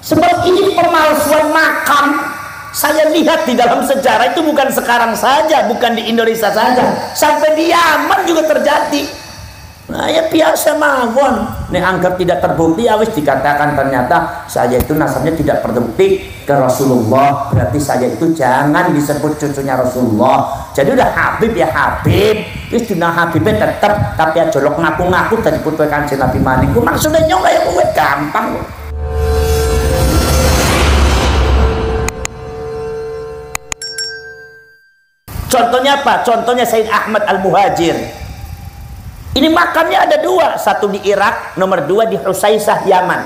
Sebab ini pemalsuan makam. Saya lihat di dalam sejarah itu bukan sekarang saja, bukan di Indonesia saja, sampai di Yaman juga terjadi. Nah ya biasa mawon. Nek anggap tidak terbukti, ya wis dikatakan ternyata saya itu nasabnya tidak terbukti ke Rasulullah, berarti saya itu jangan disebut cucunya Rasulullah. Jadi udah Habib ya Habib, wis dina Habibnya tetep, tapi ya jolok ngaku-ngaku dari putu Kanjeng Nabi maniku. Maksudnya nyong kayak kowe gampang. Contohnya apa? Contohnya Sayyid Ahmad Al-Muhajir. Ini makamnya ada dua, satu di Irak, nomor dua di Husaisah, Yaman.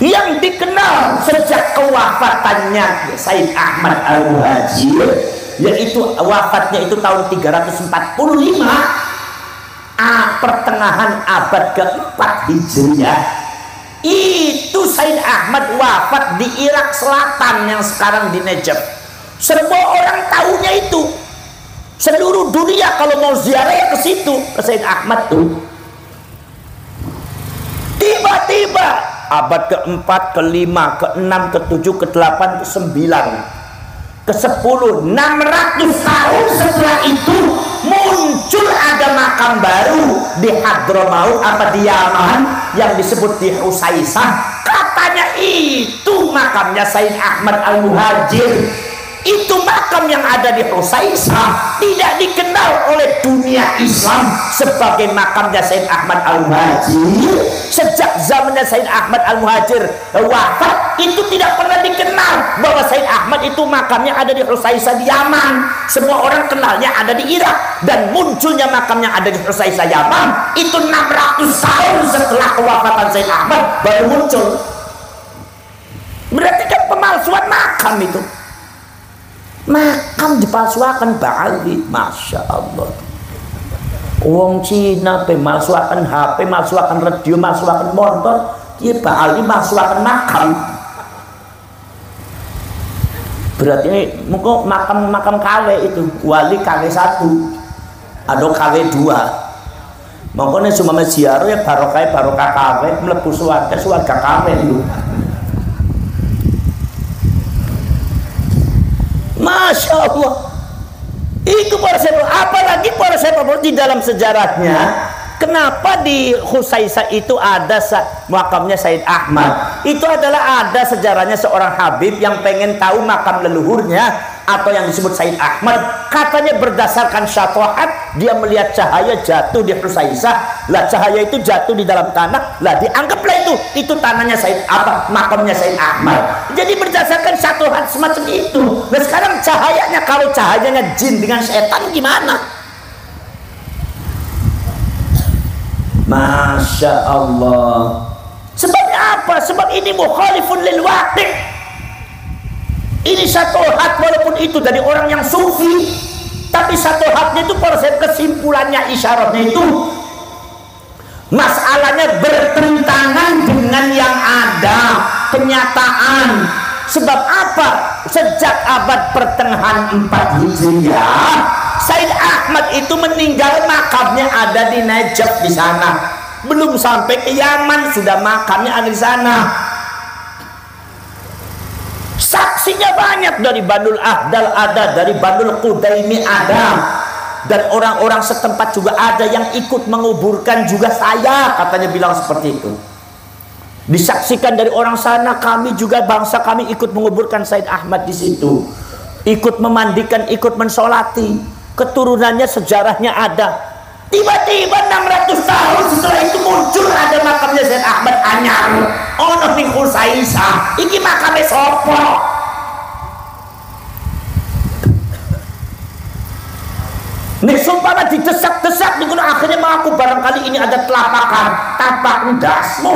Yang dikenal sejak kewafatannya Sayyid Ahmad Al-Muhajir, yaitu wafatnya itu tahun 345, pertengahan abad keempat Hijriah. Itu Sayyid Ahmad wafat di Irak Selatan yang sekarang di Najaf. Semua orang tahunya itu. Seluruh dunia kalau mau ziarah ya ke situ, ke Sayyid Ahmad tuh. Tiba-tiba abad keempat, kelima, keenam, ketujuh, kedelapan, kesembilan, ke-10, 600 tahun setelah itu muncul ada makam baru di Hadramaut apa di Yaman yang disebut di Husaisah. Katanya itu makamnya Sayyid Ahmad Al-Muhajir. Itu makam yang ada di Husaisah tidak dikenal oleh dunia Islam sebagai makamnya Sayyid Ahmad Al-Muhajir. Sejak zamannya Sayyid Ahmad Al-Muhajir wafat, itu tidak pernah dikenal bahwa Sayyid Ahmad itu makamnya ada di Husaisah di Yaman. Semua orang kenalnya ada di Irak, dan munculnya makamnya ada di Husaisah Yaman itu 600 tahun setelah kewafatan Sayyid Ahmad baru muncul. Berarti kan pemalsuan makam itu. Makam dipalsuakan Bali, masya Allah. Wong Cina pemalsuakan HP, malsuakan radio, malsuakan motor, dia Bali malsuakan makam. Berarti mungkin makam KW itu wali KW 1 atau KW 2. Makanya cuma ziarah ya barokah KW, mlebu swarga KW itu. Masya Allah. Itu para sahabat. Apalagi para sahabat di dalam sejarahnya, kenapa di Husaisah itu ada makamnya Sayyid Ahmad? Itu adalah ada sejarahnya seorang Habib yang pengen tahu makam leluhurnya atau yang disebut Sayyid Ahmad. Katanya berdasarkan syatohat, dia melihat cahaya jatuh di Husaisah. Lah cahaya itu jatuh di dalam tanah. Lah dianggaplah itu tanahnya Sayyid makamnya Sayyid Ahmad. Jadi berdasarkan syatohat semacam itu. Nah sekarang cahayanya, kalau cahayanya jin dengan setan gimana? Masya Allah. Sebabnya apa? Sebab ini mukhalifun lil waqi'. Ini satu hak, walaupun itu dari orang yang sufi, tapi satu haknya itu kesimpulannya, isyaratnya itu masalahnya bertentangan dengan yang ada kenyataan. Sebab apa? Sejak abad pertengahan 4 Hijriah, Sayyid Ahmad itu meninggal, makamnya ada di Najaf di sana. Belum sampai ke Yaman sudah makamnya ada di sana. Saksinya banyak, dari Banul Ahdal ada, dari Banul Qudaimi ada, dan orang-orang setempat juga ada yang ikut menguburkan juga saya, katanya bilang seperti itu. Disaksikan dari orang sana, kami juga bangsa kami ikut menguburkan Sayyid Ahmad di situ, ikut memandikan, ikut mensolati. Keturunannya sejarahnya ada. Tiba-tiba 600 tahun setelah itu muncul ada makamnya Sayyid Ahmad anyar. Ono ning Husaisah. Iki makame sapa? Nek sumpama didesak-desak niku akhirnya mengaku barangkali ini ada telapakan, tapak ndasmu.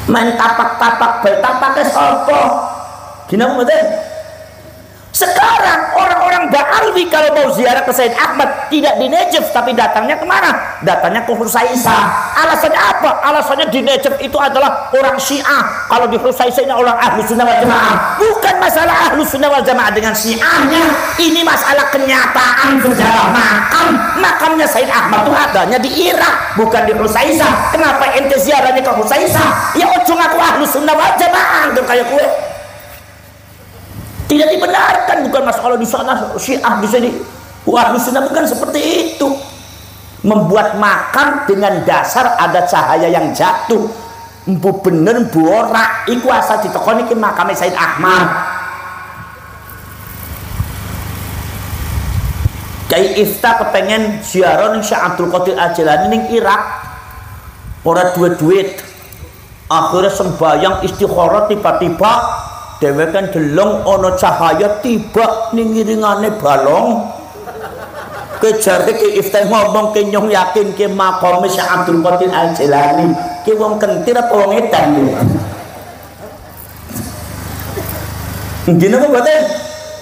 Main tapak-tapak bae, tapake sapa? Gina mboten? Sekarang orang-orang Ba'alwi kalau mau ziarah ke Said Ahmad tidak di Najaf, tapi datangnya kemana? Datangnya ke Husaisah. Alasannya apa? Alasannya di Najaf itu adalah orang Syiah, kalau di Husaisah ini orang Ahlus Sunnah wal Jamaah. Bukan masalah Ahlus Sunnah wal Jamaah dengan Syiahnya, ini masalah kenyataan sejarah makamnya Said Ahmad itu adanya di Irak, bukan di Husaisah. Kenapa ente ziarahnya ke Husaisah? Ya ojo ngaku Ahlus Sunnah wal Jamaah kayak gue. Tidak dibenarkan, bukan masalah di sana Syiah di sini Ahlus Sunnah, bukan seperti itu. Membuat makam dengan dasar ada cahaya yang jatuh, empu bener empu ora, iku asal ditekoni ke makamnya Said Ahmad. Kiai Ifta kepengen ziarah ning Syekh Abdul Qadir Al-Jilani ning Irak, ora duit-duit. Akhirnya sembayang istikharah, tiba-tiba dhewe kan delong ana cahaya tiba ning iringane balong. Kejare ki Iftah ngomong ke nyong yakin ke makam Syekh Abdul Qadir Al-Jilani ki wong kentir apa wong edan iki. Gini apa batin?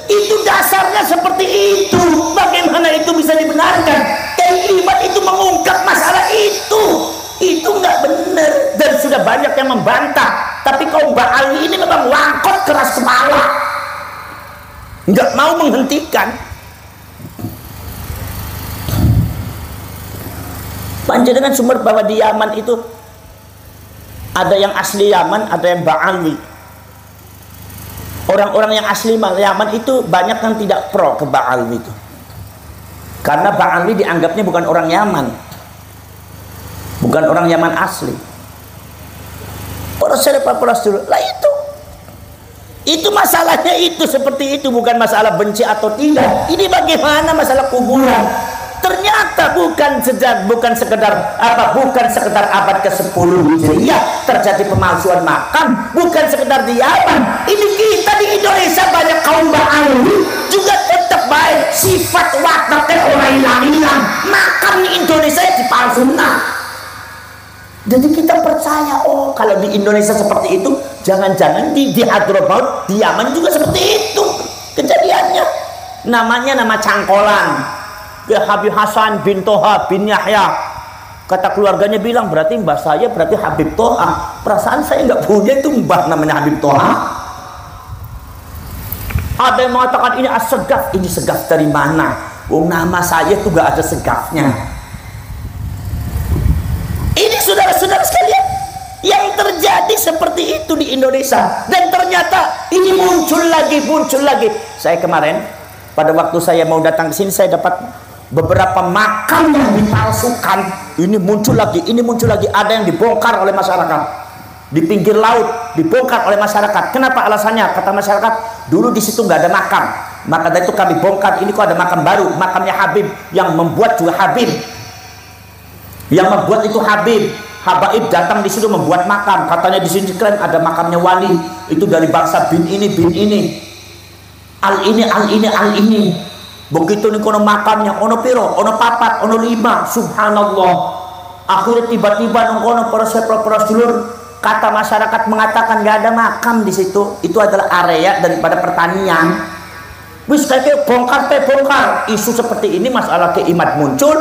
Itu dasarnya seperti itu. Bagaimana itu bisa dibenarkan? Kiai Iman itu mengungkap masalah itu. Itu nggak benar dan sudah banyak yang membantah. Tapi kaum Ba'alwi ini memang wangkot keras kepala, nggak mau menghentikan. Panjenengan sumber bahwa di Yaman itu ada yang asli Yaman, ada yang Ba'alwi. Orang-orang yang asli Yaman itu banyak yang tidak pro ke Ba'alwi itu, karena Ba'alwi dianggapnya bukan orang Yaman, bukan orang Yaman asli. Para dulu lah itu masalahnya, itu seperti itu, bukan masalah benci atau tidak. Ini bagaimana masalah kuburan. Ternyata bukan sekedar abad ke-10 Hijriah terjadi pemalsuan makam, bukan sekedar di Yaman. Ini kita di Indonesia banyak kaum Ba'alwi juga tetap baik, sifat wataknya orang hilang-hilang. Makam di Indonesia dipalsukan. Jadi kita percaya, oh kalau di Indonesia seperti itu, jangan-jangan di Hadramaut, di Yaman juga seperti itu kejadiannya. Namanya nama cangkolan, Habib Hasan bin Toha bin Yahya. Kata keluarganya bilang, berarti mbah saya berarti Habib Toha. Perasaan saya nggak punya itu mbah namanya Habib Toha. Ada yang mengatakan ini as-segaf. Ini segaf dari mana? Oh, nama saya itu nggak ada segafnya. Ini saudara-saudara sekalian, yang terjadi seperti itu di Indonesia, dan ternyata ini muncul lagi. Saya kemarin pada waktu saya mau datang ke sini, saya dapat beberapa makam yang dipalsukan. Ini muncul lagi. Ada yang dibongkar oleh masyarakat di pinggir laut, dibongkar oleh masyarakat. Kenapa alasannya? Kata masyarakat, dulu di situ nggak ada makam, maka dari itu kami bongkar. Ini kok ada makam baru, makamnya Habib, yang membuat juga Habib. Yang membuat itu Habib. Habaib datang di situ membuat makam. Katanya di sini keren ada makamnya wali. Itu dari bangsa bin ini. Al ini. Begitu nih kono makamnya, ono piro, ono papat, ono 5. Subhanallah. Akhirnya tiba-tiba nongkono para dulur, kata masyarakat mengatakan nggak ada makam di situ. Itu adalah area daripada pertanian. Wis kayak bongkar. Isu seperti ini masalah keimat muncul,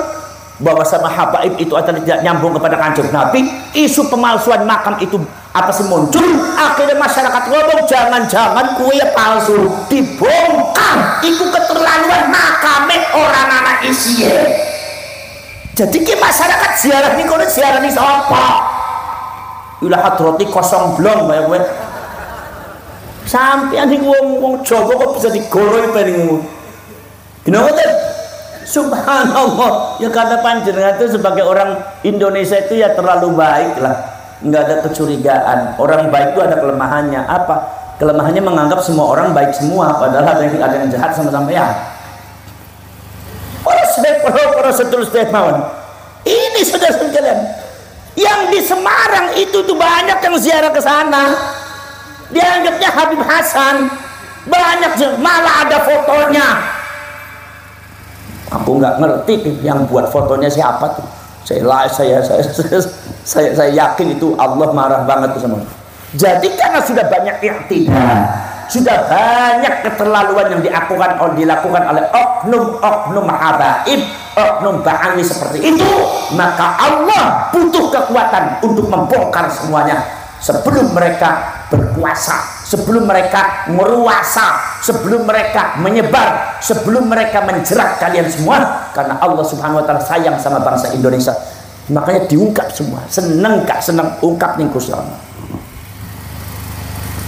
bahwa sama habaib itu adalah tidak nyambung kepada Kanjeng Nabi. Isu pemalsuan makam itu apa sih muncul? Akhirnya masyarakat ngomong, jangan-jangan kue palsu, dibongkar. Itu keterlaluan, makamnya orang anak isinya. Jadi ke masyarakat ziarah ini, kalau ziarah ini apa? Ilah hadrati kosong blong kayak gue. Sampai nanti ngomong Jawa kok bisa digoroi peningmu. Kenapa tuh? Subhanallah, ya kata panjenengan itu sebagai orang Indonesia itu ya terlalu baik lah, nggak ada kecurigaan. Orang baik itu ada kelemahannya. Apa kelemahannya? Menganggap semua orang baik semua, padahal ada yang jahat sama-sama ya. Para sedulur-sedulur, ini saudara sekalian, yang di Semarang itu tuh banyak yang ziarah ke sana, dianggapnya Habib Hasan, banyak, malah ada fotonya. Aku nggak ngerti yang buat fotonya siapa tuh. Saya yakin itu Allah marah banget tuh sama. Jadi karena sudah banyak i'tidal, sudah banyak keterlaluan yang dilakukan oleh oknum habaib, oknum ba'ali seperti itu. Maka Allah butuh kekuatan untuk membongkar semuanya sebelum mereka berkuasa, sebelum mereka meruasa, sebelum mereka menyebar, sebelum mereka menjerat kalian semua. Karena Allah Subhanahu wa taala sayang sama bangsa Indonesia, makanya diungkap semua. Seneng gak seneng ungkap ning Gusti Allah.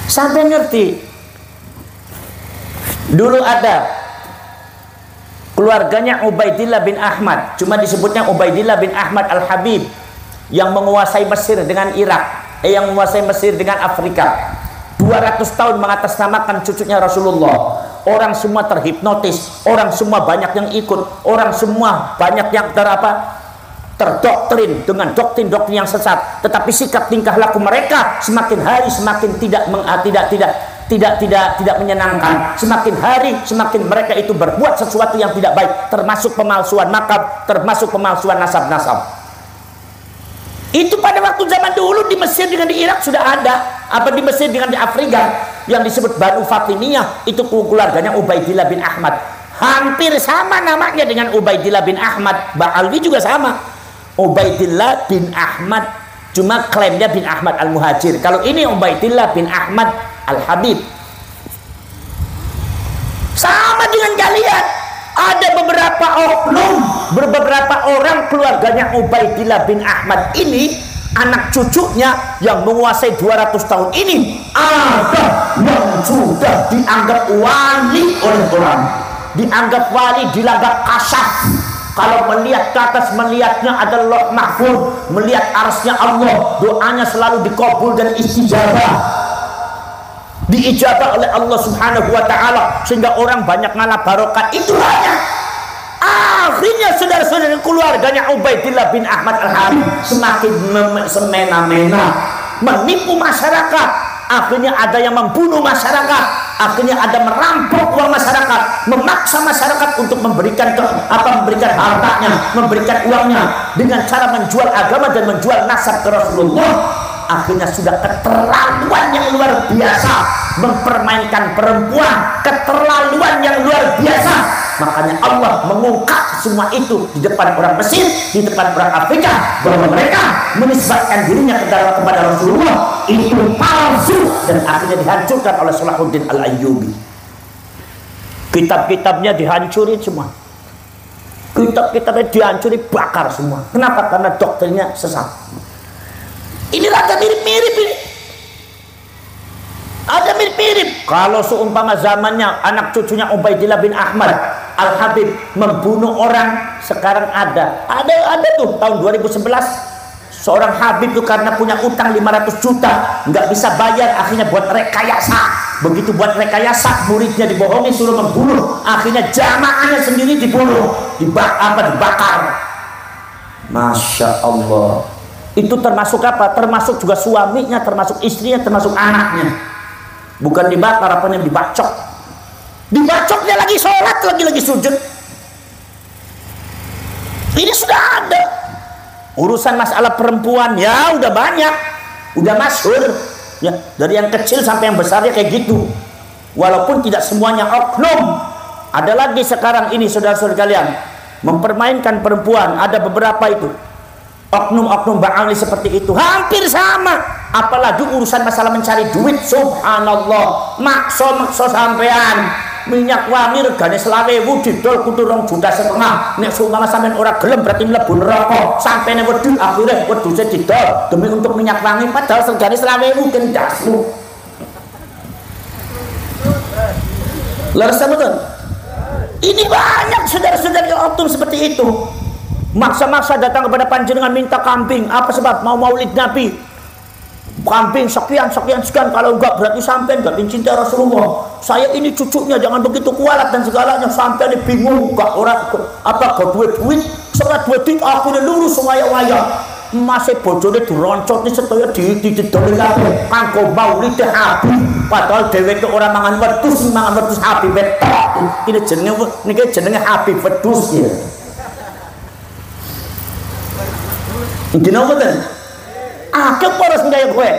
Sampai ngerti. Dulu ada keluarganya Ubaidillah bin Ahmad, cuma disebutnya Ubaidillah bin Ahmad Al-Habib, yang menguasai Mesir dengan Irak, yang menguasai Mesir dengan Afrika. 200 tahun mengatasnamakan cucunya Rasulullah. Orang semua terhipnotis, orang semua banyak yang ikut, orang semua banyak yang terdoktrin dengan doktrin-doktrin yang sesat. Tetapi sikap tingkah laku mereka semakin hari semakin tidak menyenangkan. Semakin hari semakin mereka itu berbuat sesuatu yang tidak baik, termasuk pemalsuan makam, termasuk pemalsuan nasab-nasab. Itu pada waktu zaman dulu di Mesir dengan di Irak sudah ada. Apa di Mesir dengan di Afrika yang disebut Banu Fatimiyah, itu keluarganya Ubaidillah bin Ahmad. Hampir sama namanya dengan Ubaidillah bin Ahmad. Ba'alwi juga sama, Ubaidillah bin Ahmad, cuma klaimnya bin Ahmad Al-Muhajir. Kalau ini Ubaidillah bin Ahmad Al-Habib. Sama dengan kalian, ada beberapa oknum, beberapa orang keluarganya Ubaidillah bin Ahmad ini, anak cucunya yang menguasai 200 tahun ini, ada yang sudah dianggap wali oleh orang, dianggap wali, dianggap kasyaf. Kalau melihat ke atas, melihatnya adalah mahfud, melihat arsy Allah, doanya selalu dikabul dan istijabah, diijabah oleh Allah Subhanahu wa taala, sehingga orang banyak ngalah barokah. Itu banyak. Akhirnya saudara-saudara keluarganya Ubaidillah bin Ahmad Al-Habib semakin semena-mena menipu masyarakat. Akhirnya ada yang membunuh masyarakat, akhirnya ada merampok uang masyarakat, memaksa masyarakat untuk memberikan hartanya, memberikan uangnya dengan cara menjual agama dan menjual nasab ke Rasulullah. Akhirnya sudah keterlaluan yang luar biasa, mempermainkan perempuan, keterlaluan yang luar biasa. Makanya Allah mengungkap semua itu di depan orang Mesir, di depan orang Afrika, bahwa mereka menisbatkan dirinya kepada Rasulullah itu palsu, dan akhirnya dihancurkan oleh Salahuddin Al-Ayyubi. Kitab-kitabnya dihancurin semua, kitab-kitabnya dihancuri, bakar semua. Kenapa? Karena doktrinnya sesat. Ini rada mirip-mirip ini. Ada mirip-mirip. Kalau seumpama zamannya anak cucunya Ubaidillah bin Ahmad Al-Habib membunuh orang, sekarang ada tuh tahun 2011 seorang Habib tuh karena punya utang 500 juta nggak bisa bayar, akhirnya buat rekayasa. Begitu buat rekayasa, muridnya dibohongi suruh membunuh, akhirnya jamaahnya sendiri dibunuh, dibakar. Masya Allah. Itu termasuk apa? Termasuk juga suaminya, termasuk istrinya, termasuk anaknya. Bukan dibakar, apanya dibacok. Dibacoknya lagi sholat, lagi sujud. Ini sudah ada. Urusan masalah perempuan ya udah banyak, udah masyhur ya, dari yang kecil sampai yang besarnya kayak gitu. Walaupun tidak semuanya oknum. Ada lagi sekarang ini saudara-saudara kalian, mempermainkan perempuan. Ada beberapa itu oknum-oknum ba'ali seperti itu, hampir sama. Apalagi urusan masalah mencari duit, subhanallah, makso sampean minyak wangi regane 20.000 didol kudu 2,5 juta. Nek seumpama sampean ora gelem berarti mlebu neraka. Sampene wedhus akhire wedhuse didol demi untuk minyak wangi, padahal regane 20.000 kendasmu. Leres betul. Ini banyak saudara-saudara yang oknum seperti itu. Maksa-maksa datang kepada panjenengan minta kambing. Apa sebab? Mau maulid Nabi. Kambing sekian, kalau enggak berarti sampai enggak mencintai Rasulullah. Saya ini cucunya, jangan begitu kualat dan segalanya. Sampai ini bingung, enggak orang apa gak duit, setelah duit aku udah lurus waya-waya. Masih bojone dironcot ni sedaya didol kabeh kanggo maulid Habib. Padahal dheweke ora mangan wedhus Habib betok. Ini jenenge Habib wedhus ya. Ini apa kan? Akeh poros kaya kowe.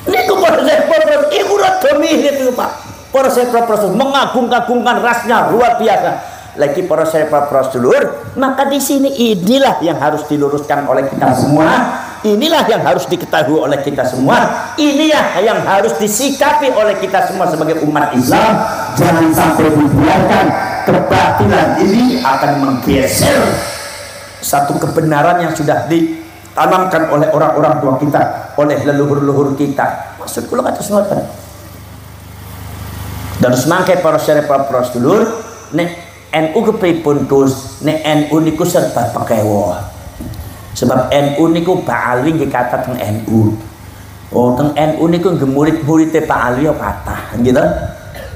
Niku para Sahabat iku rada mirip itu Pak. Para Sahabat mengagung-agungkan rasnya luar biasa. Lagi para Sahabat dulur, maka di sini inilah yang harus diluruskan oleh kita semua. Inilah yang harus diketahui oleh kita semua. Inilah yang harus disikapi oleh kita semua sebagai umat Islam. Jangan sampai dibiarkan kebatilan ini akan menggeser satu kebenaran yang sudah ditanamkan oleh orang-orang tua kita, oleh leluhur-leluhur kita. Maksud kula kata semua kan. Dan semangke para Sahabat dulur, nek NU kepripun Gus? Nek NU niku serba pekewo. Sebab NU niku Pak Ali nggih kata teng NU. Oh, teng NU niku nggih murid-muride Pak Ali ya kathah, gitu.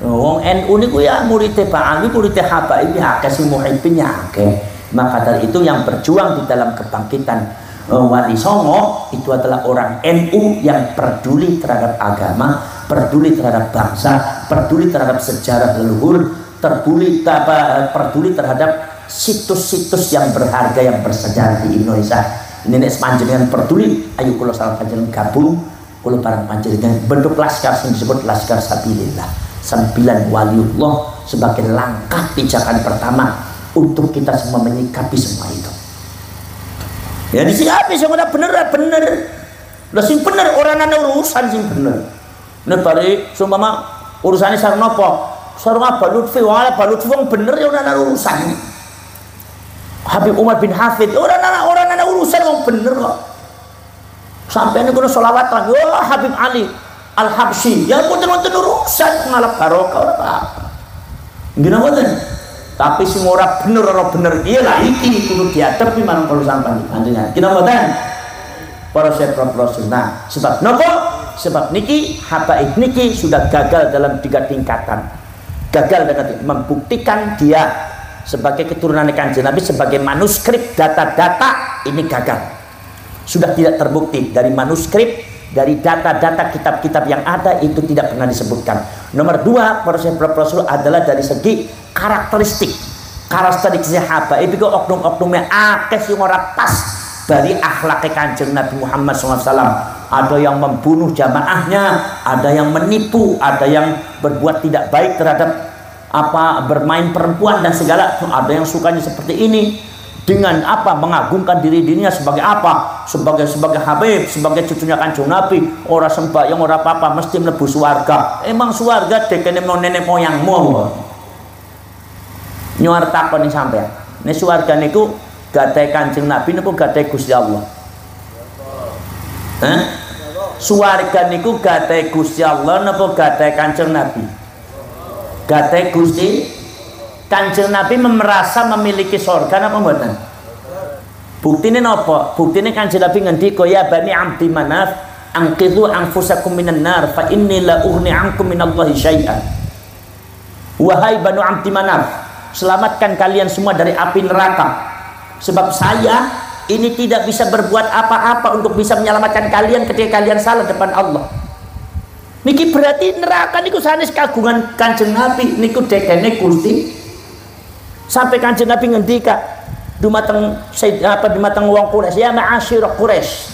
Wong NU niku ya muridé Pak Ali, muridé Habaib ya akeh sing muhibbin ya akeh. Maka dari itu yang berjuang di dalam kebangkitan Wali Songo itu adalah orang NU yang peduli terhadap agama, peduli terhadap bangsa, peduli terhadap sejarah leluhur, peduli terhadap situs-situs yang berharga yang bersejarah di Indonesia. Ini nek panjenengan peduli, ayo kula salah panjenengan gabung, kula bareng panjenengan bentuk laskar yang disebut Laskar Sabilillah. 9 waliullah sebagai langkah pijakan pertama untuk kita semua menyikapi semua itu. Ya disikapi sing ora bener bener. Lah sing bener ora ana urusan sing bener. Nek bare sumpama urusane sareng napa? Sarung Abah Lutfi, wala Abah Lutfi wong bener ya ora ana urusan. Habib Umar bin Hafid ora ana urusan wong bener kok. Sampeyan niku selawat lagi, oh Habib Ali Al-Habsyi, ya mboten urusan ngalap barokah ora apa-apa. Nggih mboten. Tapi sing ora bener iyalah iki kudu diadepi marang kula sampeyan panjenengan. Kira mboten? Para Sahabat Rasulullah. Sebab napa? Sebab niki habaib niki sudah gagal dalam 3 tingkatan. Gagal dengan membuktikan dia sebagai keturunan Kanjeng Nabi, sebagai manuskrip data-data ini gagal, sudah tidak terbukti. Dari manuskrip, dari data-data kitab-kitab yang ada itu tidak pernah disebutkan. Nomor 2 para Sahabat Rasul adalah dari segi karakteristik sahabat itu oknum-oknumnya akeh sing ora pas dari akhlak Kanjeng Nabi Muhammad SAW. Ada yang membunuh jamaahnya, ada yang menipu, ada yang berbuat tidak baik terhadap bermain perempuan dan segala. Ada yang sukanya seperti ini dengan mengagungkan dirinya sebagai sebagai Habib, sebagai cucunya Kanjeng Nabi. Ora sembahyang ora apa-apa mesti mlebu swarga. Emang swarga dekene nenek moyangmu. Nyuar takoni sampean. Nek swarga niku gadahe Kanjeng Nabi napa gadahe Gusti Allah? Swarga niku gadahe Gusti Allah napa gadahe Kanjeng Nabi? Gadahe Gusti. Kanjeng Nabi merasa memiliki surga napa mboten? Buktine napa? Buktine Kanjeng Nabi ngendika ya Bani Abdi Manaf anqidhu anfusakum minan nar fa inni la ughni ankum minallahi syai'an. Wahai Bani Abdi Manaf, selamatkan kalian semua dari api neraka. Sebab saya ini tidak bisa berbuat apa-apa untuk bisa menyelamatkan kalian ketika kalian salah depan Allah. Niki berarti neraka niku sanes kagungan Kanjeng Nabi niku dekene Gusti. Sampai Kanjeng Nabi ngendika dumateng dumateng wong Quraisy, ya ma'asyir Quraisy.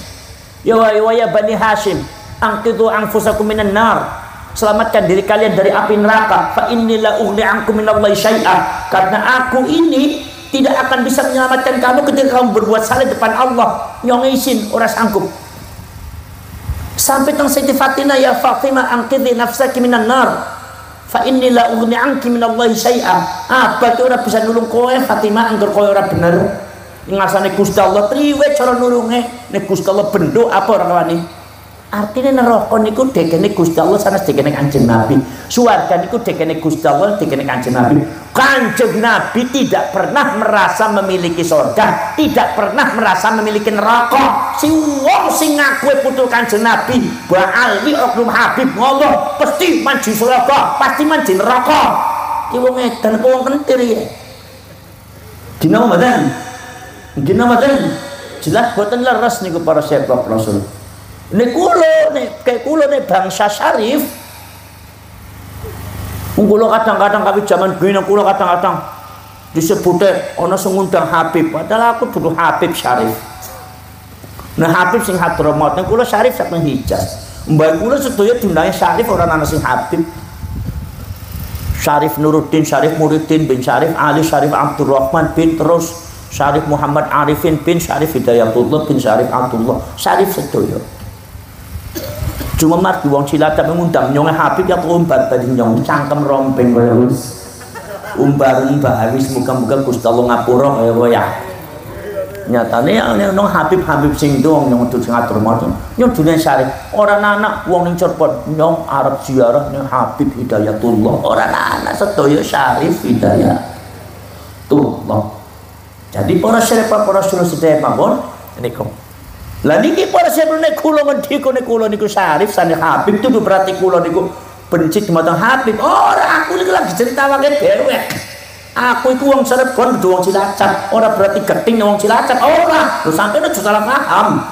Ya Bani Hashim, anqidhu anfusakum minan nar. Selamatkan diri kalian dari api neraka. Fa inni la ughni ankum minallahi syai'a. Karena aku ini tidak akan bisa menyelamatkan kamu ketika kamu berbuat salah depan Allah. Nyong izin ora sanggup. Sampai teng Siti Fatimah, ya Fatimah anqidhi nafsaki minan nar. Fa inni la ughni anki minallahi syai'a. Apa ki ora bisa nulung kowe Fatimah angger kowe ora bener. Ngasane Gusti Allah priwe cara nulunge? Nek Gusti Allah benduk apa ora wani? Artinya neraka niku dekene Gusti Allah sanes dekene Kanjeng Nabi. Swarga niku dekene Gusti Allah dekene Kanjeng Nabi. Kanjeng Nabi tidak pernah merasa memiliki surga, tidak pernah merasa memiliki neraka. Si wong sing ngaku putu Kanjeng Nabi, Ba'alwi oknum Habib ngomong pasti manji surga, pasti manji neraka. Ki wong edan apa wong kentir ya. Dina mboten. Dina mboten. Jelas boten leres niku para sahabat Rasul. Nek kula nek bangsa syarif, kula kadang-kadang kami zaman gini kula kadang-kadang disebute ana sing ngundang Habib, padahal aku dudu Habib Syarif. Nah Habib sing Hadramaut, nek kula Syarif saking Hijaz. Mbak kula sedaya diundang Syarif orang ana sing Habib. Syarif Nuruddin, Syarif Muridin bin Syarif Ali, Syarif Abdurrahman bin terus Syarif Muhammad Arifin bin Syarif Hidayatullah bin Syarif Abdullah. Syarif sedaya. Cuma margi wong Cilacap ngundang nyong Habib ya umbar tadi nyong cangkem rompeng kaya wis. Umbar wis muga-muga Gusti Allah ngapura kaya kowe. Nyatane nang Habib sing dong nyong kudu ngatur moto nyong dunia Syarif ora anak wong ning Cirebon nyong arep ziarah ning Habib Hidayatullah ora anak sedaya Syarif Hidayatullah. Jadi para syarif para sedaya mawon niku lah niki para syarif nek kula ngendika nek kula niku Syarif sane Habib itu berarti kula niku benci dumateng Habib ora aku niku lagi cerita wae dewek. Aku itu wong Cirebon kudu wong Cilacap, ora berarti geting wong Cilacap. Ora, lho sampeyan aja salah paham.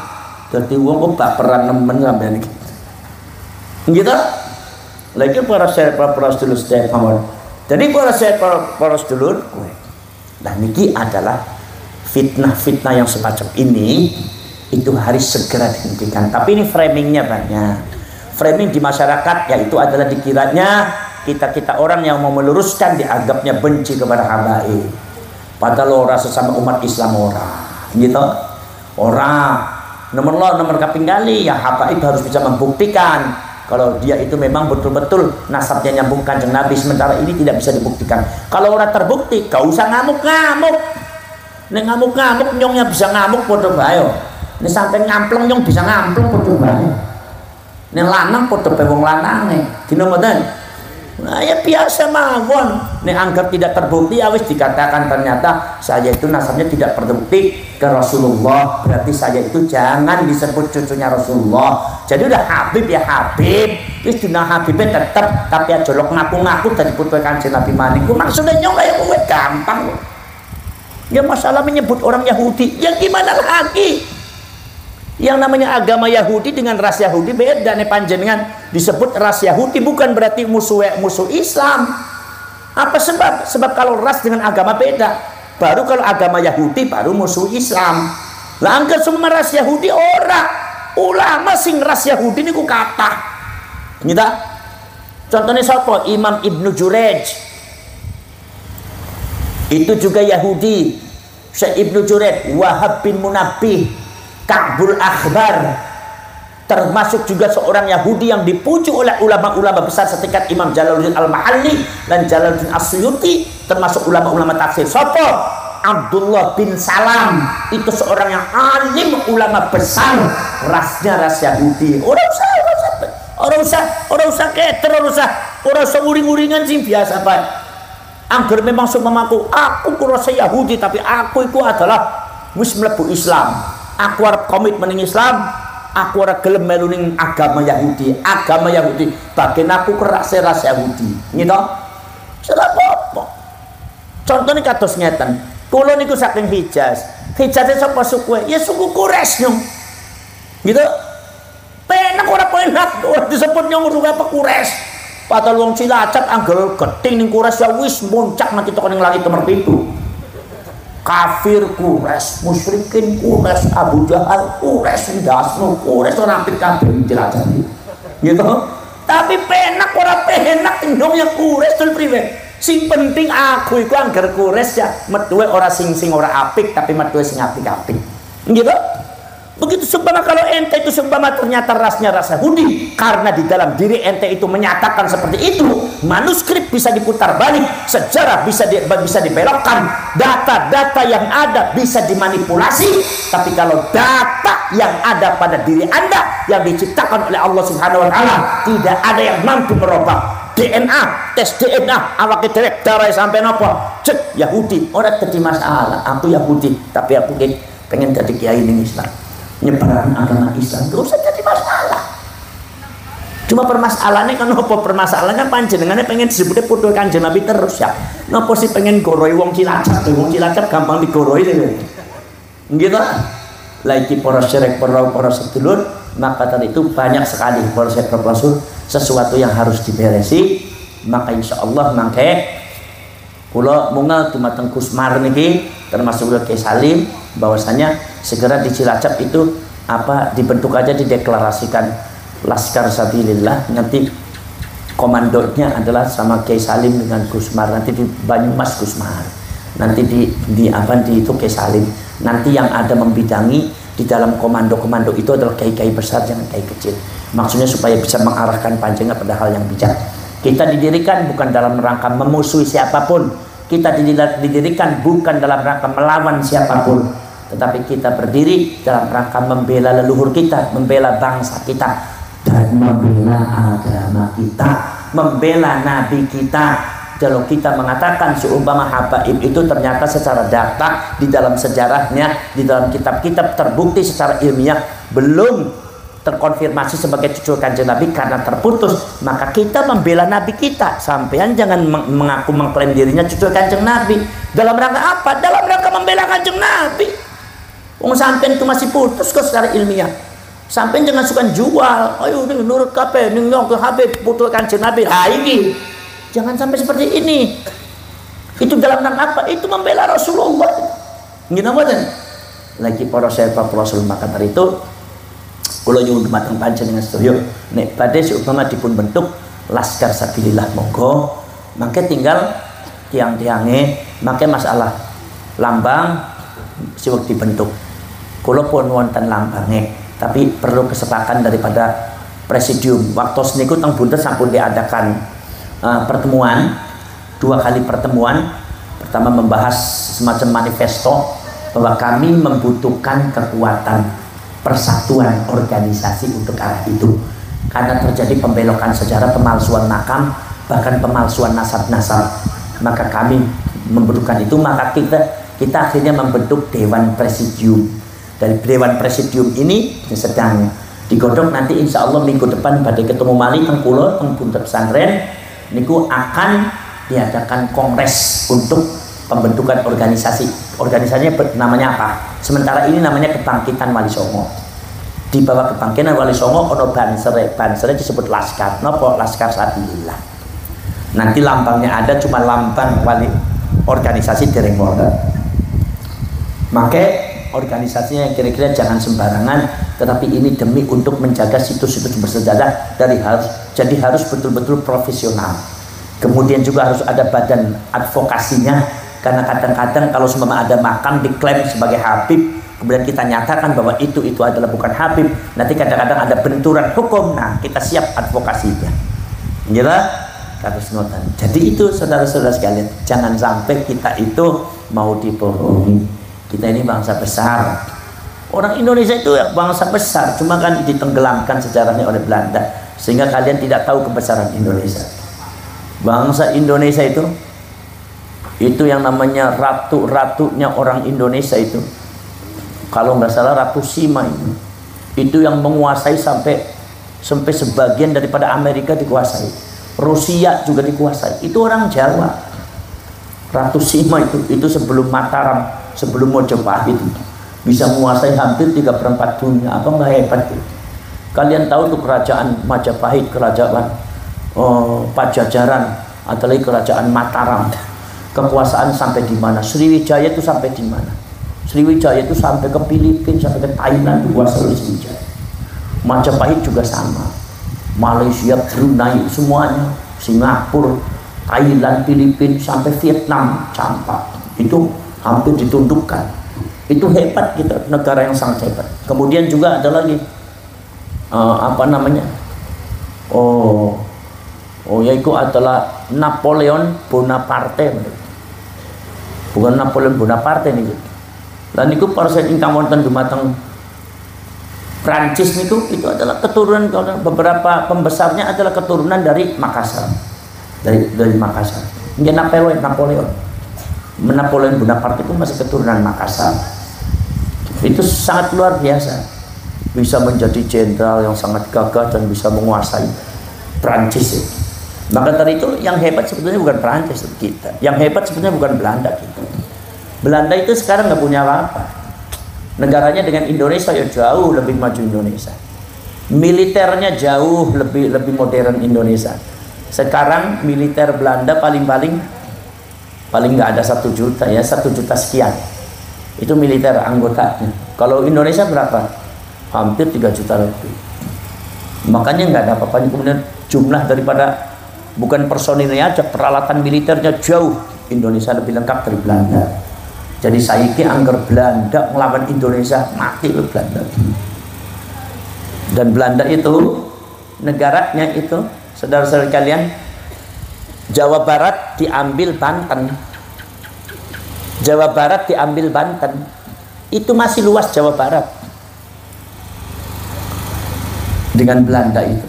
Dadi wong kok baperan nemen sampeyan iki. Gitu. Lagi para sedulur sedaya pamon. Jadi para sedulur kowe. Nah niki adalah fitnah-fitnah yang semacam ini itu harus segera dihentikan. Tapi ini framingnya banyak. Framing di masyarakat yaitu adalah dikiranya kita orang yang mau meluruskan dianggapnya benci kepada habaib. Padahal orang sesama umat Islam orang, gitu. Orang nomor kaping kali ya habaib harus bisa membuktikan kalau dia itu memang betul-betul nasabnya nyambung Kanjeng Nabi. Sementara ini tidak bisa dibuktikan. Kalau orang terbukti, gak usah ngamuk-ngamuk. Nek ngamuk-ngamuk nyongnya bisa ngamuk podo bae. Nek sampai ngampleng nyong bisa ngampleng podo bae. Nek lanang podo bae wong lanange. Dina mboten. Nah ya biasa mawon. Nek anggap tidak terbukti ya wis dikatakan ternyata saya itu nasabnya tidak terbukti ke Rasulullah, berarti saya itu jangan disebut cucunya Rasulullah. Jadi udah Habib ya Habib, wis dina Habibnya tetep tapi aja lok ngaku-ngaku dari putra Kanjeng Nabi maniku. Maksudnya nyong kayak kowe gampang. Ya masalah menyebut orang Yahudi, ya gimana lagi? Yang namanya agama Yahudi dengan ras Yahudi beda nih panjenengan. Disebut ras Yahudi bukan berarti musuh Islam. Apa sebab? Sebab kalau ras dengan agama beda. Baru kalau agama Yahudi baru musuh Islam. Lah angkat semua ras Yahudi ora. Ulama sing ras Yahudi niku kata. Gitu. Contohnya siapa? Imam Ibnu Jurayj. Itu juga Yahudi. Syekh Ibnu Jurayj, Wahab bin Munabbih, Ka'bul Akhbar, termasuk juga seorang Yahudi yang dipuji oleh ulama-ulama besar setingkat Imam Jalaluddin Al-Mahalli dan Jalaluddin As-Suyuti, termasuk ulama-ulama tafsir. Sopo? Abdullah bin Salam, itu seorang yang alim ulama besar, rasnya ras Yahudi. Orang usah keter, orang usah uring-uringan sih biasa Pak. Angger memang seumpamaku aku kurasa Yahudi tapi aku itu adalah wis mlebu Islam. Aku harap komitmen Islam, aku harap gelem melu ning agama Yahudi. Bagian aku keras ras Yahudi. Gitu. Salah apa? Contohnya kados ngeten. Kula niku saking Hijaz. Hijaz sapa suku? Ya suku Quraisy nyong. Gitu. Penak ora penak, ora disebut nyong suku apa Quraisy. Padahal wong Cilacap anggere geting ning Quraisy ya wis muncak nanti toko ning langit nomor 7. Kafir Quraisy, musyrikin Quraisy, Abu Jahal Quraisy, Dasnu Quraisy, ora apik kabeh Cilacap. Gitu. Tapi penak ora penak nyong ya Quraisy tul priwe. Sing penting aku iku angger Quraisy ya metuwe ora sing ora apik tapi metuwe sing apik-apik. Gitu. Begitu seumpama kalau ente itu seumpama ternyata rasnya ras Yahudi, karena di dalam diri ente itu menyatakan seperti itu, manuskrip bisa diputar balik, sejarah bisa dibelokkan, data-data yang ada bisa dimanipulasi. Tapi kalau data yang ada pada diri anda yang diciptakan oleh Allah Subhanahu Wa Taala, tidak ada yang mampu merubah. DNA, tes DNA, awak derek darah sampai nopo, cek Yahudi, orang jadi masalah. Aku Yahudi, tapi aku pengen jadi kiai ini Islam. Nyebaran agama Islam itu usah jadi masalah. Cuma permasalahannya kan apa permasalahannya panjenengannya pengen disebutnya putra Kanjeng Nabi terus ya. Napa sih pengen goroi wong Cilacap? Wong Cilacap gampang digoroi deh. Gitu. Lagi para syarif para sedulur, maka tadi itu banyak sekali para syarif sesuatu yang harus diberesi. Maka insya Allah mangke kula mungal dumateng Gus Mar niki termasuk Kiai Salim bahwasanya segera di Cilacap itu dibentuk aja dideklarasikan Laskar Sabilillah, nanti komandonya adalah sama Kiai Salim dengan Gusmar, nanti di Banyumas Gusmar, nanti di itu Kiai Salim, nanti yang ada membidangi di dalam komando-komando itu adalah kiai-kiai besar, jangan kiai kecil. Maksudnya supaya bisa mengarahkan panjangnya pada hal yang bijak. Kita didirikan bukan dalam rangka memusuhi siapapun, kita didirikan bukan dalam rangka melawan siapapun, tetapi kita berdiri dalam rangka membela leluhur kita, membela bangsa kita, dan membela agama kita, membela nabi kita. Kalau kita mengatakan seumpama habaib itu ternyata secara data di dalam sejarahnya, di dalam kitab-kitab terbukti secara ilmiah belum terkonfirmasi sebagai cucu Kanjeng Nabi karena terputus, maka kita membela Nabi kita. Sampean jangan mengaku mengklaim dirinya cucu Kanjeng Nabi dalam rangka apa? Dalam rangka membela Kanjeng Nabi. Wong sampean itu masih putus kok secara ilmiah. Sampean jangan suka jual. Ayo nih nurut kabeh ning nyong ke Habib putu Kanjeng Nabi. Ha iki. Jangan sampai seperti ini. Itu dalam rangka apa? Itu membela Rasulullah. Ngene mboten? Lagi para sahabat Rasul maka dari itu kula nyuwun dumateng panjenengan sedaya nek badhe seumpama dipun bentuk Laskar Sabilillah monggo, mangke tinggal tiang-tiange mangke masalah lambang siwek dibentuk. Kula pun wonten lambange, tapi perlu kesepakatan daripada presidium. Waktu niku teng Buntes sampun diadakan pertemuan, 2 kali pertemuan. Pertama membahas semacam manifesto bahwa kami membutuhkan kekuatan persatuan organisasi untuk arah itu, karena terjadi pembelokan sejarah, pemalsuan makam, bahkan pemalsuan nasab-nasab. Maka kami membutuhkan itu, maka kita akhirnya membentuk Dewan Presidium. Dari Dewan Presidium ini sedang digodok, nanti insya Allah minggu depan pada ketemu Mali Tengkulo Tengpuntet Pesantren niku akan diadakan kongres untuk pembentukan organisasi. Organisasinya namanya apa? Sementara ini namanya Kebangkitan Wali Songo. Di bawah Kebangkitan Wali Songo ono bansere disebut Laskar. Nopo Laskar Sabilillah. Nanti lambangnya ada, cuma lambang wali organisasi dereng wonten. Maka organisasinya kira-kira jangan sembarangan, tetapi ini demi untuk menjaga situs-situs bersejarah jadi harus betul-betul profesional. Kemudian juga harus ada badan advokasinya, karena kadang-kadang kalau seumpama ada makam diklaim sebagai Habib, kemudian kita nyatakan bahwa itu adalah bukan Habib, nanti kadang-kadang ada benturan hukum. Nah, kita siap advokasinya. Harus ngoten. Jadi itu saudara-saudara sekalian, jangan sampai kita itu mau dibohongi. Kita ini bangsa besar. Orang Indonesia itu ya bangsa besar, cuma kan ditenggelamkan sejarahnya oleh Belanda, sehingga kalian tidak tahu kebesaran Indonesia. Bangsa Indonesia itu yang namanya ratu-ratunya orang Indonesia itu, kalau nggak salah Ratu Sima itu yang menguasai sampai sebagian daripada Amerika dikuasai, Rusia juga dikuasai. Itu orang Jawa. Ratu Sima itu sebelum Mataram, sebelum Mojopahit bisa menguasai hampir 3/4 dunia. Apa nggak hebat itu? Kalian tahu tuh kerajaan Majapahit, kerajaan Pajajaran, atau lagi kerajaan Mataram, kekuasaan sampai di mana? Sriwijaya itu sampai di mana? Sriwijaya itu sampai ke Filipina, sampai ke Thailand dikuasai oleh Sriwijaya. Majapahit juga sama, Malaysia, Brunei, semuanya, Singapura, Thailand, Filipina, sampai Vietnam, campak. Itu hampir ditundukkan. Itu hebat kita, negara yang sangat hebat. Kemudian juga ada lagi yaitu adalah Napoleon Bonaparte. Bukan Napoleon Bonaparte nih. Dan itu persen ingkang wonten dumateng Prancis niku, itu adalah keturunan, beberapa pembesarnya adalah keturunan dari Makassar. Dari Makassar. Ini Napoleon Bonaparte itu masih keturunan Makassar. Itu sangat luar biasa, bisa menjadi jenderal yang sangat gagah dan bisa menguasai Prancis itu. Maka dari itu yang hebat sebetulnya bukan Prancis kita, yang hebat sebetulnya bukan Belanda kita. Belanda itu sekarang nggak punya apa-apa. Negaranya dengan Indonesia ya jauh lebih maju Indonesia. Militernya jauh lebih modern Indonesia. Sekarang militer Belanda paling nggak ada 1 juta ya, 1 juta sekian. Itu militer anggotanya. Kalau Indonesia berapa? Hampir 3 juta lebih. Makanya nggak ada apa-apanya. Kemudian jumlah daripada bukan personilnya aja, peralatan militernya jauh Indonesia lebih lengkap dari Belanda. Jadi saiki angger Belanda melawan Indonesia mati oleh Belanda. Dan Belanda itu negaranya itu, saudara-saudara kalian, Jawa Barat diambil Banten. Jawa Barat diambil Banten. Itu masih luas Jawa Barat. Dengan Belanda itu.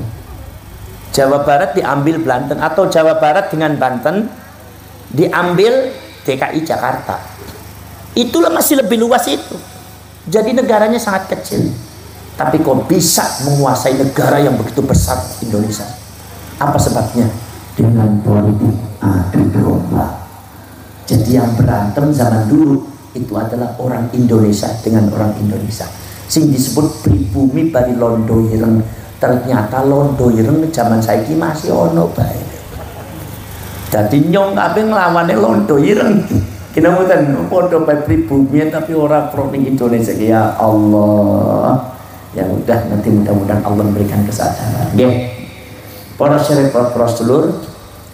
Jawa Barat diambil Banten, atau Jawa Barat dengan Banten diambil DKI Jakarta. Itulah masih lebih luas itu. Jadi negaranya sangat kecil. Tapi kok bisa menguasai negara yang begitu besar Indonesia? Apa sebabnya? Dengan politik adu domba. Jadi yang berantem zaman dulu itu adalah orang Indonesia dengan orang Indonesia. Sing disebut pribumi bari londo ireng. Ternyata londo ireng zaman saiki masih ono bae. Dadi nyong kabeh nglawane londo ireng. Kena mboten padha bae pribumi tapi ora pro ning Indonesia. Ya Allah. Ya udah, nanti mudah-mudahan Allah memberikan kesadaran. Nggih. Para syarif para sedulur,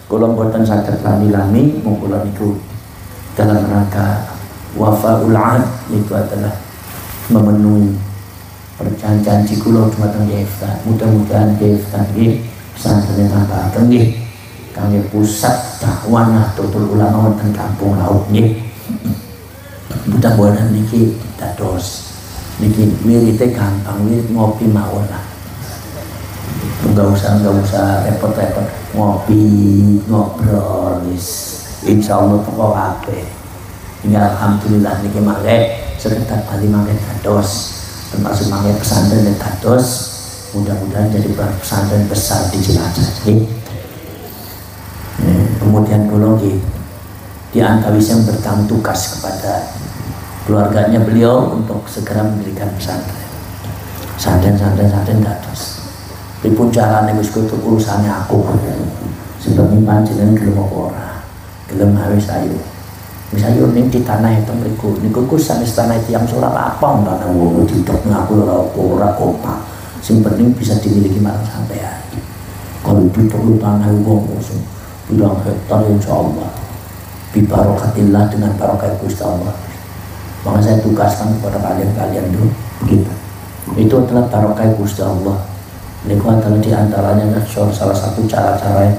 kula mboten saged lami-lami mung kula niku dalam rangka wafaul ahd, itu adalah memenuhi perjanjian kula dumateng Yefta. Mudah-mudahan Yefta nggih pesantren tambah nggih kangge pusat dakwah Nahdlatul Ulama wonten Kampung Laut nggih. Mudah-mudahan niki dados niki wirite gampang, wirid ngopi mawon lah. Enggak usah repot-repot, ngopi ngobrol wis insyaallah pokok kabeh. Ini alhamdulillah niki mangke sekitar kali mangke dados, termasuk mangke pesantren dan dados, mudah-mudahan jadi pesantren besar di Cilacap nggih. Kemudian kula nggih diantawis yang bertanggung tugas kepada keluarganya beliau untuk segera mendirikan pesantren. Santren dados. Pripun carane wis kudu urusane aku. Sebab panjenengan gelem apa ora? Gelem awe sayu. Wis ayo ning di tanah itu mriku. Niku ku sanes tanah tiyang ora lapang tanah wong didok ngaku ora kompak. Sing penting bisa dimiliki marang sampean. Kalau didok tanah wong sing bilang hektar insyaallah. Bi barakatillah, dengan barokah Gusti Allah. Maka saya tugaskan kepada kalian dulu begitu. Itu adalah barokah Gusti Allah. Ini adalah diantaranya salah satu cara-cara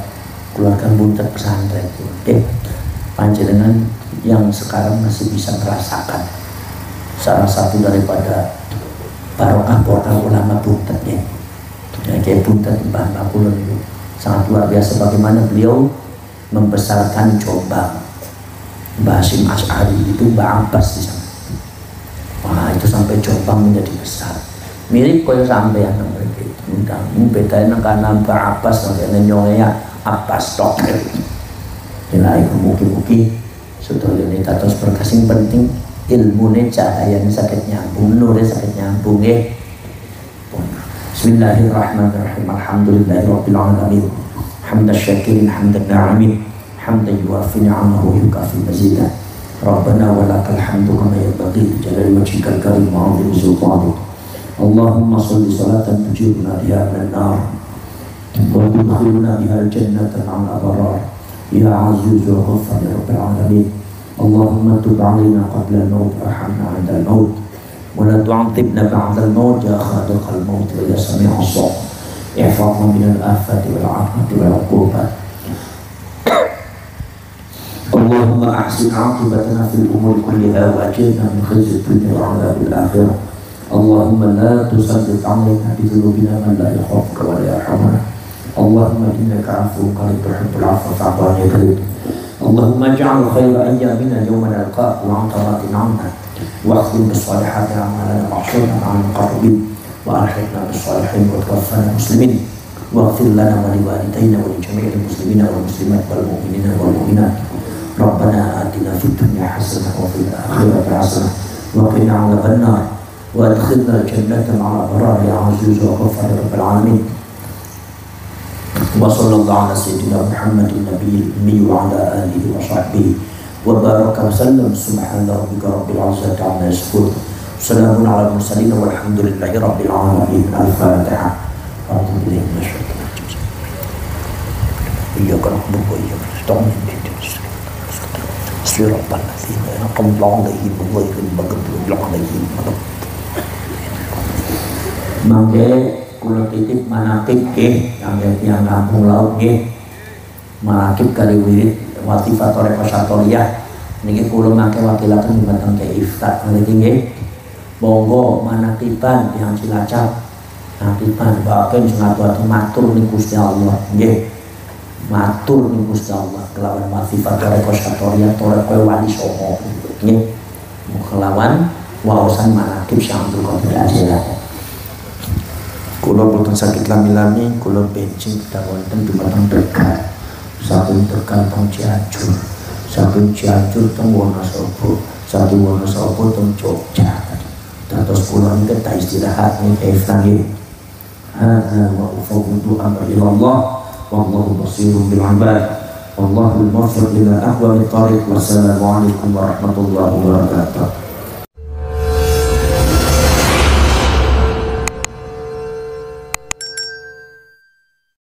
keluarga buntet pesantren. Oke, panjenengan yang sekarang masih bisa merasakan salah satu daripada barokah ulama buntet ya. Kayak buntet Mbah Kulon itu sangat luar biasa bagaimana beliau membesarkan Jombang. Mbah Hasyim Asy'ari itu Mbah Abbas di sana. Wah, itu sampai Jombang menjadi besar. Mirip kaya sampeyan nang mriki. Undang bedane nang kanan Mbah Abbas sampe nyongnya Abbas tok. Jenenge mugi-mugi sedaya ini dados berkah sing penting ilmune cahayane saged nyambung, nure saged nyambung nggih. Bismillahirrahmanirrahim. Alhamdulillahirabbil alamin. Hamdan syakirin hamdan na'imin. Hamdan yuwafi ni'amahu wa yukafi mazidah. Rabbana wa lakal hamdu kama yanbaghi li jalali wajhikal karim wa 'azimi sultanik. Allahumma shalli salatan tujiruna biha minan nar wa tudkhiluna biha al-jannata ma'al abrar. Ya 'aziz ya ghaffar ya rabbil alamin. Allahumma tub 'alaina qabla al-maut warhamna 'inda al-maut wa la tu'adhibna ba'da al-maut ya khaliqal maut wa ya sami'as sawt. Ihfazna min al-afati wal 'afati wal 'uqubat. Allahumma ahsin 'aqibatana fil umuri kulliha wa ajirna min khizyi dunya wa 'adzabil akhirah. Allahumma la tusallit 'alaina bi dhunubina man la yakhafuka wa la yarhamuna. Allahumma innaka 'afuwwun karim tuhibbul 'afwa fa'fu 'anna ya karim. Allahumma ij'al khayra ayyamina yawma nalqaaka wa anta radin 'anna wa akhtim bis salihati a'malana wahshurna ma'al muqarrabin wa alhiqna bis salihin wa tawaffana muslimin wa ighfir lana wa li walidayna wa li jami'il muslimina wal muslimat wal mu'minina wal mu'minat. Rabbana atina fid dunya hasanah wa fil akhirati hasanah wa qina 'adzaban nar wa adkhilna al-jannata ma'al abrar ya 'aziz ya ghaffar ya rabbal alamin. Wa sallallahu ala sayyidina Muhammadin nabiyil ummi wa ala alihi wa sahbihi wa baraka wa sallam. Subhana rabbika rabbil 'izzati 'amma yasifun. Salamun alal mursalin walhamdulillahi rabbil alamin. Al-Fatihah. Iya kan buku iya stop siratal ladzina qamlong lagi buku itu bagus blok lagi mangke kula titip manakib nggih yang Kampung Laut nggih manakib kali wirid watifat toreko satoriyah niki kula mangke wakilaken dumateng ke iftat niki nggih monggo manakiban yang Cilacap nakiban baken sing atu-atu matur ning Gusti Allah nggih matur ning Gusti Allah kelawan watifat toreko satoriyah toreko wali songo nggih kelawan waosan manakib Syaikhul Qadir Al-Jilani. Kula boten sakit lami-lami kula benjing kita wonten dumateng dekat saking dekat teng Cianjur saking Cianjur teng Wonosobo saking Wonosobo teng Jogja terus kula niku ta istirahat ning Efnagi wa ufuqu amr ila Allah wallahu basirun bil ibad wallahu al-muwaffiq ila aqwamit thariq wassalamu alaikum warahmatullahi wabarakatuh.